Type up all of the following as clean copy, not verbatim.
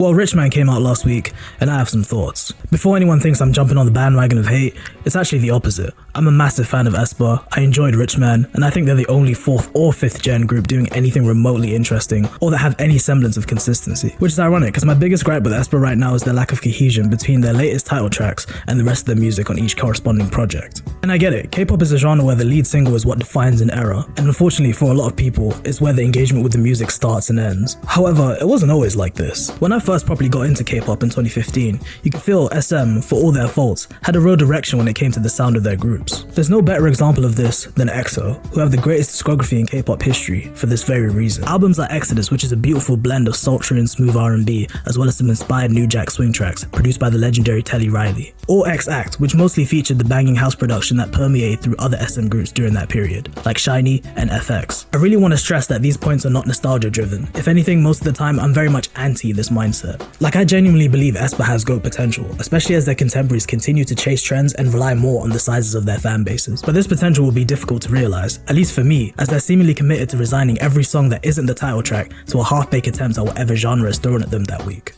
Well, Rich Man came out last week, and I have some thoughts. Before anyone thinks I'm jumping on the bandwagon of hate, it's actually the opposite. I'm a massive fan of Aespa, I enjoyed Rich Man, and I think they're the only 4th or 5th gen group doing anything remotely interesting, or that have any semblance of consistency. Which is ironic, because my biggest gripe with Aespa right now is their lack of cohesion between their latest title tracks and the rest of their music on each corresponding project. And I get it, K-pop is a genre where the lead single is what defines an era, and unfortunately for a lot of people, it's where the engagement with the music starts and ends. However, it wasn't always like this. When I first properly got into K-pop in 2015, you could feel SM, for all their faults, had a real direction when it came to the sound of their groups. There's no better example of this than EXO, who have the greatest discography in K-pop history for this very reason. Albums like Exodus, which is a beautiful blend of sultry and smooth R&B, as well as some inspired New Jack Swing tracks, produced by the legendary Telly Riley. Or X-Act, which mostly featured the banging house production that permeated through other SM groups during that period, like SHINee and FX. I really want to stress that these points are not nostalgia driven. If anything, most of the time I'm very much anti this mindset. Like, I genuinely believe Aespa has GOAT potential, especially as their contemporaries continue to chase trends and rely more on the sizes of their fan bases. But this potential will be difficult to realize, at least for me, as they're seemingly committed to resigning every song that isn't the title track to a half-baked attempt at whatever genre is thrown at them that week.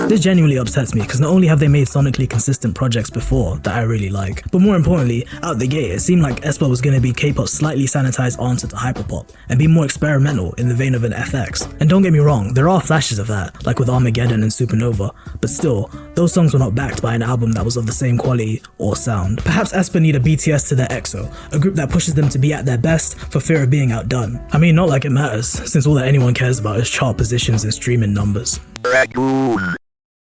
This genuinely upsets me because not only have they made sonically consistent projects before that I really like, but more importantly, out the gate it seemed like Aespa was going to be K-pop's slightly sanitized answer to hyperpop and be more experimental in the vein of an FX. And don't get me wrong, there are flashes of that, like with Armageddon and Supernova, but still, those songs were not backed by an album that was of the same quality or sound. Perhaps Aespa need a BTS to their EXO, a group that pushes them to be at their best for fear of being outdone. I mean, not like it matters, since all that anyone cares about is chart positions and streaming numbers. Raccoon.